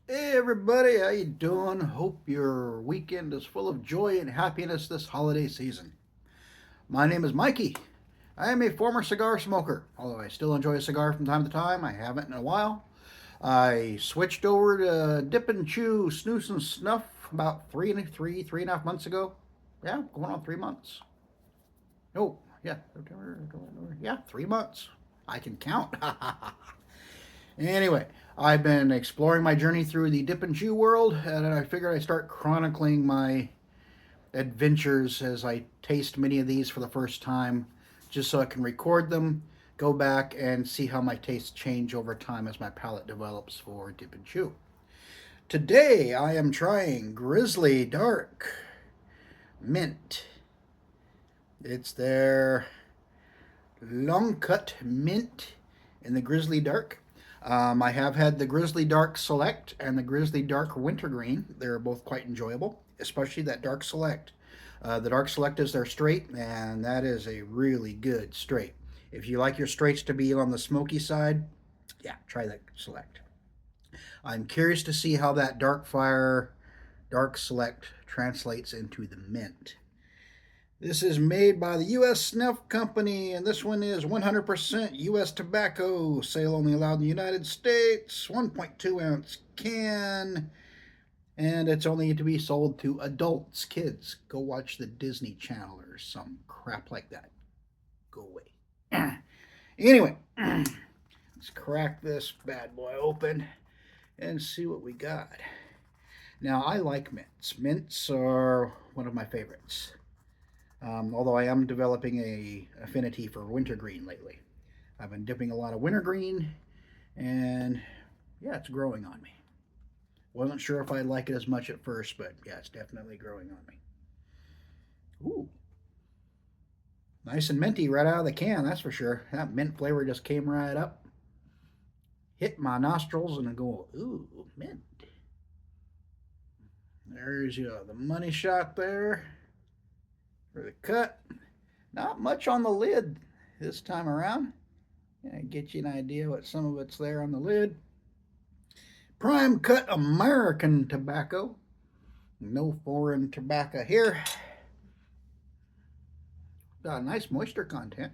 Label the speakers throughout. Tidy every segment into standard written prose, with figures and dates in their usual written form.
Speaker 1: Hey everybody, how you doing? Hope your weekend is full of joy and happiness this holiday season. My name is Mikey. I am a former cigar smoker, although I still enjoy a cigar from time to time. I haven't in a while. I switched over to dip and chew, snooze and snuff about three and a half months ago. Yeah, going on 3 months. Oh, yeah, yeah, 3 months. I can count. Anyway, I've been exploring my journey through the dip and chew world, and I figured I'd start chronicling my adventures as I taste many of these for the first time, just so I can record them, go back, and see how my tastes change over time as my palate develops for dip and chew. Today, I am trying Grizzly Dark Mint. It's their long cut mint in the Grizzly Dark. I have had the Grizzly Dark Select and the Grizzly Dark Wintergreen. They're both quite enjoyable, especially that Dark Select. The Dark Select is their straight, and that is a really good straight. If you like your straights to be on the smoky side, yeah, try that Select. I'm curious to see how that Dark Fire Dark Select translates into the mint. This is made by the U.S. Snuff Company, and this one is 100% U.S. tobacco. Sale only allowed in the United States. 1.2 ounce can, and it's only to be sold to adults. Kids, go watch the Disney Channel or some crap like that. Go away. Anyway, let's crack this bad boy open and see what we got. Now, I like mints. Mints are one of my favorites. Although I am developing a affinity for wintergreen lately. I've been dipping a lot of wintergreen, and yeah, it's growing on me. Wasn't sure if I'd like it as much at first, but yeah, it's definitely growing on me. Ooh, nice and minty right out of the can, that's for sure. That mint flavor just came right up, hit my nostrils, and I go, ooh, mint. There's the money shot there for the cut. Not much on the lid this time around. Get you an idea what some of it's there on the lid. Prime cut American tobacco. No foreign tobacco here. Got a nice moisture content.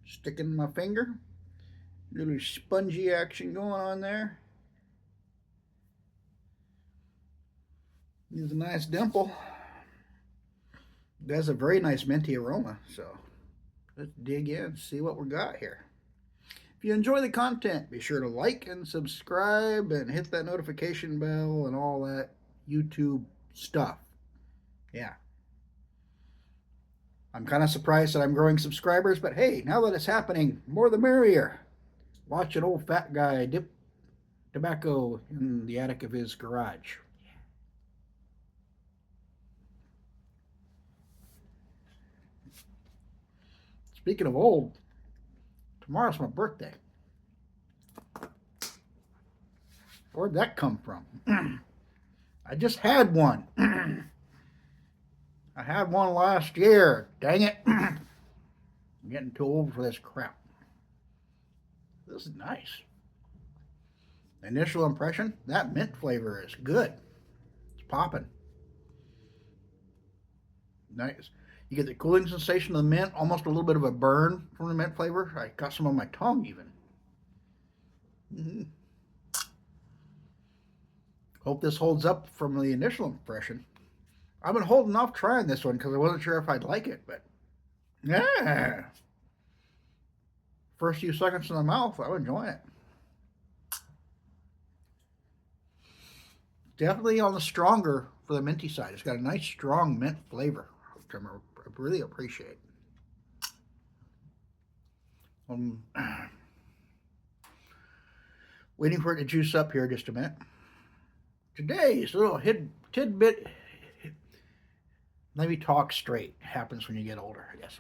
Speaker 1: Sticking my finger. Little spongy action going on there. There's a nice dimple. It has a very nice minty aroma. So let's dig in and see what we got here. If you enjoy the content, be sure to like and subscribe and hit that notification bell and all that YouTube stuff. Yeah. I'm kind of surprised that I'm growing subscribers, but hey, now that it's happening, more the merrier. Watch an old fat guy dip tobacco in the attic of his garage. Speaking of old, tomorrow's my birthday. Where'd that come from? I just had one. I had one last year. Dang it. I'm getting too old for this crap. This is nice. Initial impression, that mint flavor is good. It's popping. Nice. You get the cooling sensation of the mint, almost a little bit of a burn from the mint flavor. I got some on my tongue even. Mm-hmm. Hope this holds up from the initial impression. I've been holding off trying this one because I wasn't sure if I'd like it, but yeah. First few seconds in the mouth, I'm enjoying it. Definitely on the stronger for the minty side. It's got a nice strong mint flavor, which I really appreciate. Um, Waiting for it to juice up here just a minute. Today's little tidbit. Let me talk straight. It happens when you get older, I guess.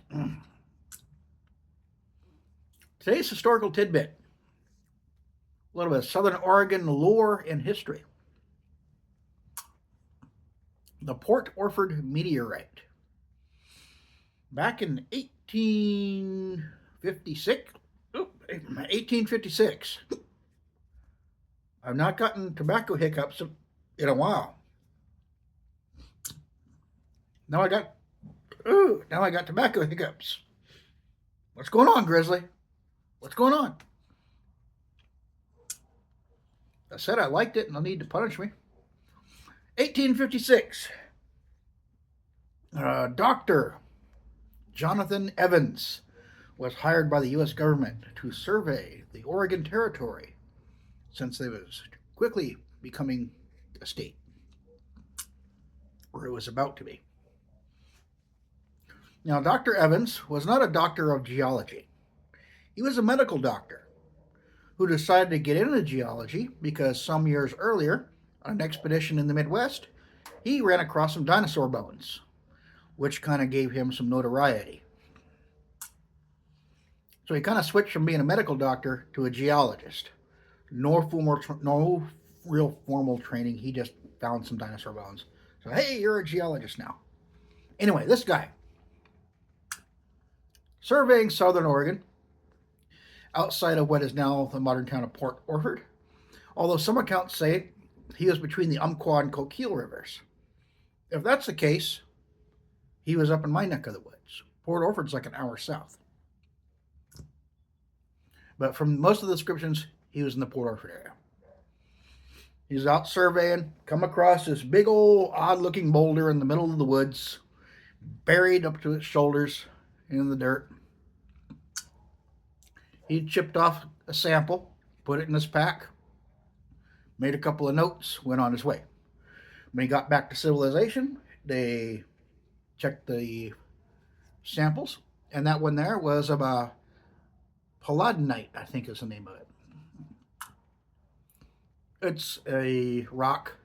Speaker 1: Today's historical tidbit. A little bit of Southern Oregon lore and history. The Port Orford Meteorite. Back in 1856, I've not gotten tobacco hiccups in a while. Now I got, now I got tobacco hiccups. What's going on, Grizzly? What's going on? I said I liked it and they'll need to punish me. 1856. Dr. Jonathan Evans was hired by the U.S. government to survey the Oregon Territory since it was quickly becoming a state, or it was about to be. Now, Dr. Evans was not a doctor of geology. He was a medical doctor who decided to get into geology because some years earlier, on an expedition in the Midwest, he ran across some dinosaur bones, which kind of gave him some notoriety. So he kind of switched from being a medical doctor to a geologist. No real formal training. He just found some dinosaur bones. So, hey, you're a geologist now. Anyway, this guy, surveying southern Oregon, outside of what is now the modern town of Port Orford, although some accounts say he was between the Umpqua and Coquille rivers. If that's the case, he was up in my neck of the woods. Port Orford's like an hour south. But from most of the descriptions, he was in the Port Orford area. He's out surveying, come across this big old odd-looking boulder in the middle of the woods, buried up to its shoulders in the dirt. He chipped off a sample, put it in his pack, made a couple of notes, went on his way. When he got back to civilization, they checked the samples, and that one there was of a palladianite, I think is the name of it. It's a rock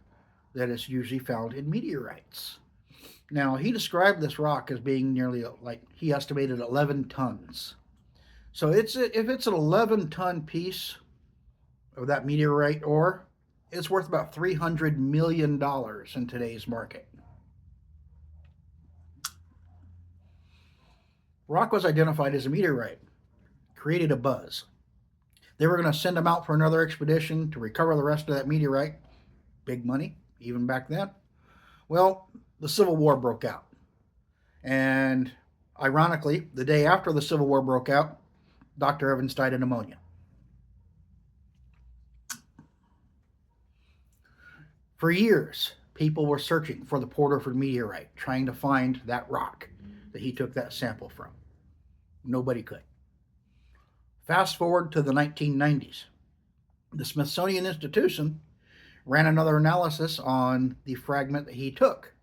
Speaker 1: that is usually found in meteorites. Now, he described this rock as being nearly, like, he estimated 11 tons. So if it's an 11-ton piece of that meteorite ore, it's worth about $300 million in today's market. Rock was identified as a meteorite, created a buzz. They were going to send him out for another expedition to recover the rest of that meteorite. Big money, even back then. Well, the Civil War broke out. And ironically, the day after the Civil War broke out, Dr. Evans died of pneumonia. For years, people were searching for the Port Orford Meteorite, trying to find that rock that he took that sample from. Nobody could. Fast forward to the 1990s. The Smithsonian Institution ran another analysis on the fragment that he took,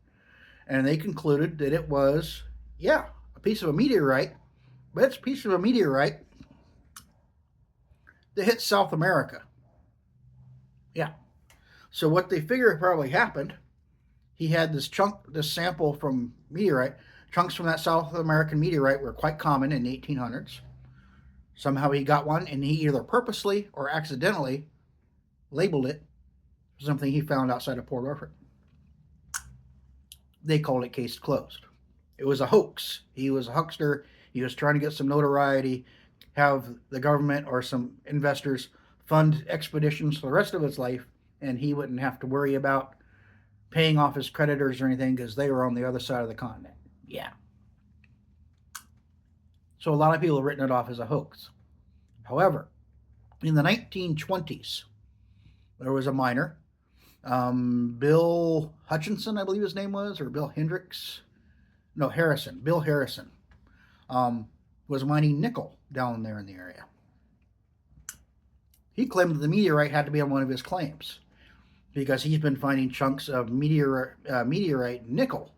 Speaker 1: and they concluded that it was, a piece of a meteorite, but it's a piece of a meteorite that hit South America. Yeah. So what they figure probably happened, he had this sample from meteorite. Chunks from that South American meteorite were quite common in the 1800s. Somehow he got one, and he either purposely or accidentally labeled it something he found outside of Port Orford. They called it case closed. It was a hoax. He was a huckster. He was trying to get some notoriety, have the government or some investors fund expeditions for the rest of his life, and he wouldn't have to worry about paying off his creditors or anything because they were on the other side of the continent. Yeah. So a lot of people have written it off as a hoax. However, in the 1920s, there was a miner, Bill Hutchinson, I believe his name was, or Bill Hendricks. No, Harrison. Bill Harrison was mining nickel down there in the area. He claimed that the meteorite had to be on one of his claims because he's been finding chunks of meteorite nickel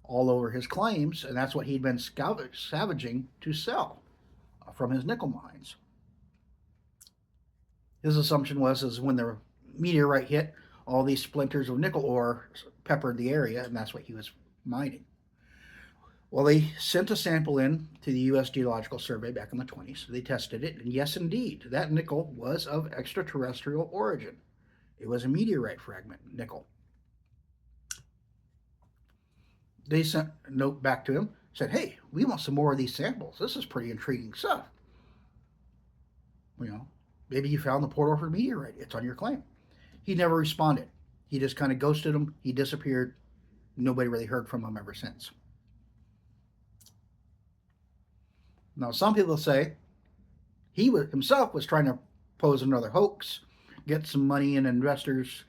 Speaker 1: all over his claims, and that's what he'd been salvaging to sell from his nickel mines. His assumption was when the meteorite hit, all these splinters of nickel ore peppered the area, and that's what he was mining. Well, they sent a sample in to the U.S. Geological Survey back in the 20s. They tested it, and yes, indeed, that nickel was of extraterrestrial origin. It was a meteorite fragment, nickel. They sent a note back to him, said, hey, we want some more of these samples. This is pretty intriguing stuff. Maybe you found the Port Orford meteorite. It's on your claim. He never responded. He just kind of ghosted him. He disappeared. Nobody really heard from him ever since. Now, some people say he himself was trying to pose another hoax, get some money and investors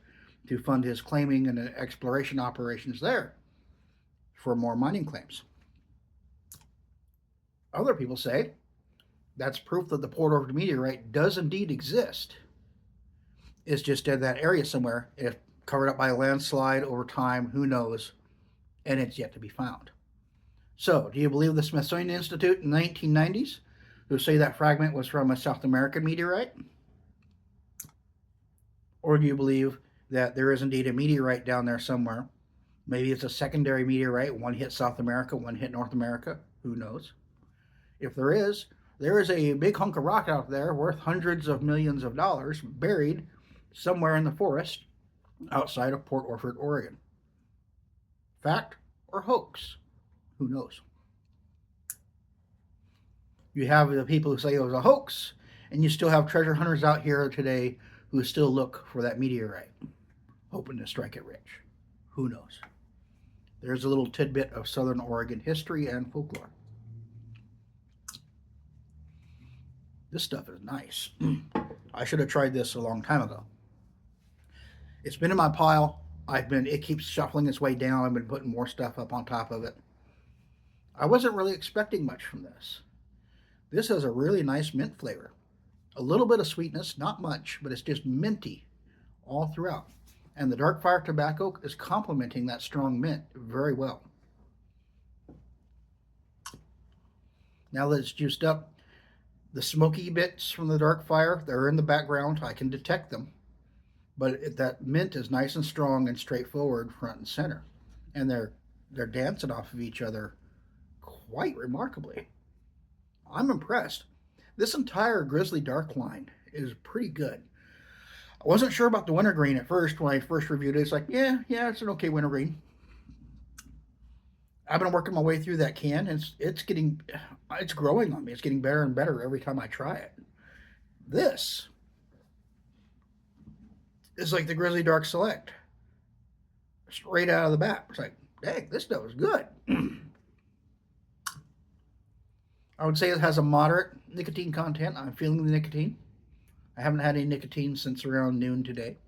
Speaker 1: to fund his claiming and exploration operations there for more mining claims. Other people say that's proof that the Port Orford Meteorite does indeed exist. It's just in that area somewhere. It's covered up by a landslide over time, who knows, and it's yet to be found. So, do you believe the Smithsonian Institute in the 1990s, who say that fragment was from a South American meteorite? Or do you believe that there is indeed a meteorite down there somewhere? Maybe it's a secondary meteorite. One hit South America, one hit North America. Who knows? If there is a big hunk of rock out there worth hundreds of millions of dollars buried somewhere in the forest outside of Port Orford, Oregon. Fact or hoax? Who knows? You have the people who say it was a hoax, and you still have treasure hunters out here today who still look for that meteorite, hoping to strike it rich. Who knows? There's a little tidbit of Southern Oregon history and folklore. This stuff is nice. I should have tried this a long time ago. It's been in my pile. It keeps shuffling its way down. I've been putting more stuff up on top of it. I wasn't really expecting much from this. This has a really nice mint flavor. A little bit of sweetness, not much, but it's just minty all throughout. And the dark fire tobacco is complementing that strong mint very well. Now that it's juiced up, the smoky bits from the dark fire, they're in the background. I can detect them. But that mint is nice and strong and straightforward front and center. And they're dancing off of each other quite remarkably. I'm impressed. This entire Grizzly Dark line is pretty good. I wasn't sure about the wintergreen at first when I first reviewed it. It's like, yeah, it's an okay wintergreen. I've been working my way through that can, and it's growing on me. It's getting better and better every time I try it. This is like the Grizzly Dark Select. Straight out of the bat. It's like, dang, this stuff is good. I would say it has a moderate nicotine content. I'm feeling the nicotine. I haven't had any nicotine since around noon today,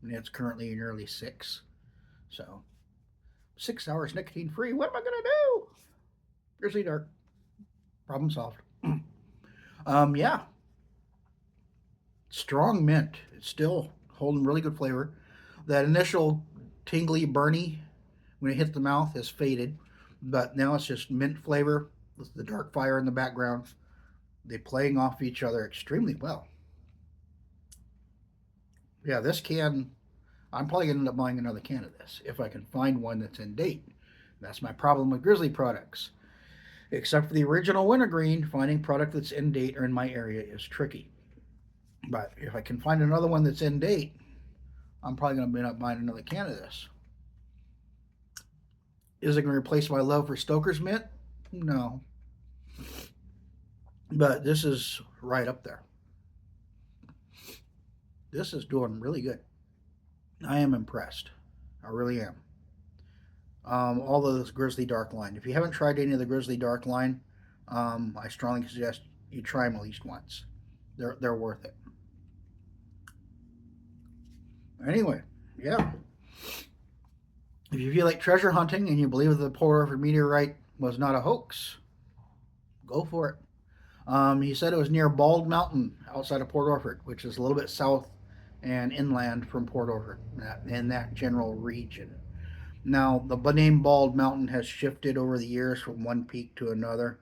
Speaker 1: and it's currently nearly 6. So, 6 hours nicotine free. What am I going to do? Grizzly Dark. Problem solved. Yeah. Strong mint. It's still holding really good flavor. That initial tingly, burny, when it hits the mouth, has faded. But now it's just mint flavor with the dark fire in the background. They're playing off each other extremely well. Yeah, this can, I'm probably going to end up buying another can of this if I can find one that's in date. That's my problem with Grizzly products. Except for the original wintergreen, finding product that's in date or in my area is tricky. But if I can find another one that's in date, I'm probably going to end up buying another can of this. Is it going to replace my love for Stoker's Mint? No. But this is right up there. This is doing really good. I am impressed. I really am. All of this Grizzly Dark line. If you haven't tried any of the Grizzly Dark line, I strongly suggest you try them at least once. They're worth it. Anyway, yeah. If you feel like treasure hunting and you believe that the Port Orford Meteorite was not a hoax, go for it. He said it was near Bald Mountain outside of Port Orford, which is a little bit south and inland from Port Orford, in that general region. Now, the name Bald Mountain has shifted over the years from one peak to another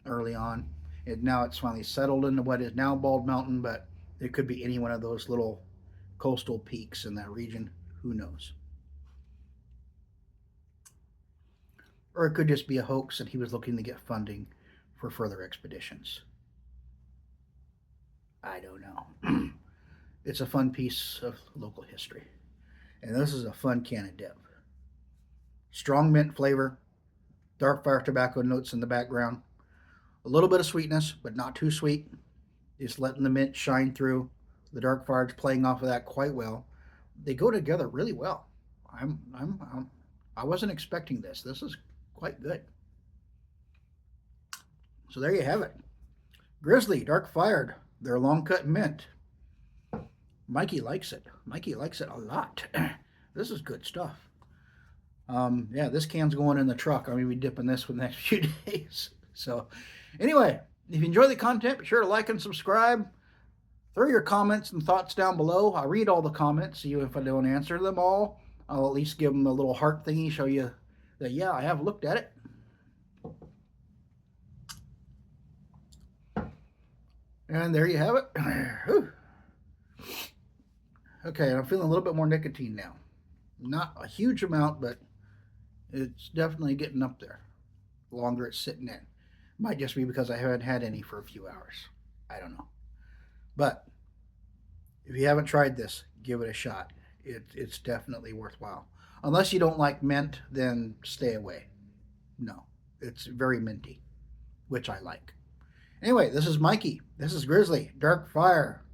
Speaker 1: early on. Now it's finally settled into what is now Bald Mountain, but it could be any one of those little coastal peaks in that region. Who knows? Or it could just be a hoax and he was looking to get funding for further expeditions. I don't know. It's a fun piece of local history. And this is a fun can of dip. Strong mint flavor, dark fire tobacco notes in the background, a little bit of sweetness, but not too sweet. Just letting the mint shine through. The dark fire's playing off of that quite well. they go together really well. I wasn't expecting this. This is quite good. So there you have it. Grizzly Dark Fired, their long cut mint. Mikey likes it. Mikey likes it a lot. This is good stuff. Yeah, this can's going in the truck. I'm going to be dipping this for the next few days. So, anyway, if you enjoy the content, be sure to like and subscribe. Throw your comments and thoughts down below. I read all the comments, so if I don't answer them all, I'll at least give them a little heart thingy, show you that, yeah, I have looked at it. And there you have it. Okay, I'm feeling a little bit more nicotine now. Not a huge amount, but it's definitely getting up there. The longer it's sitting in. Might just be because I haven't had any for a few hours. I don't know. But if you haven't tried this, give it a shot. It's definitely worthwhile. Unless you don't like mint, then stay away. No, it's very minty, which I like. Anyway, this is Mikey. This is Grizzly Dark Fire,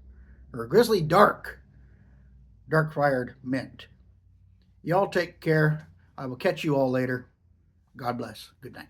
Speaker 1: or Grizzly Dark Fired Mint. Y'all take care. I will catch you all later. God bless. Good night.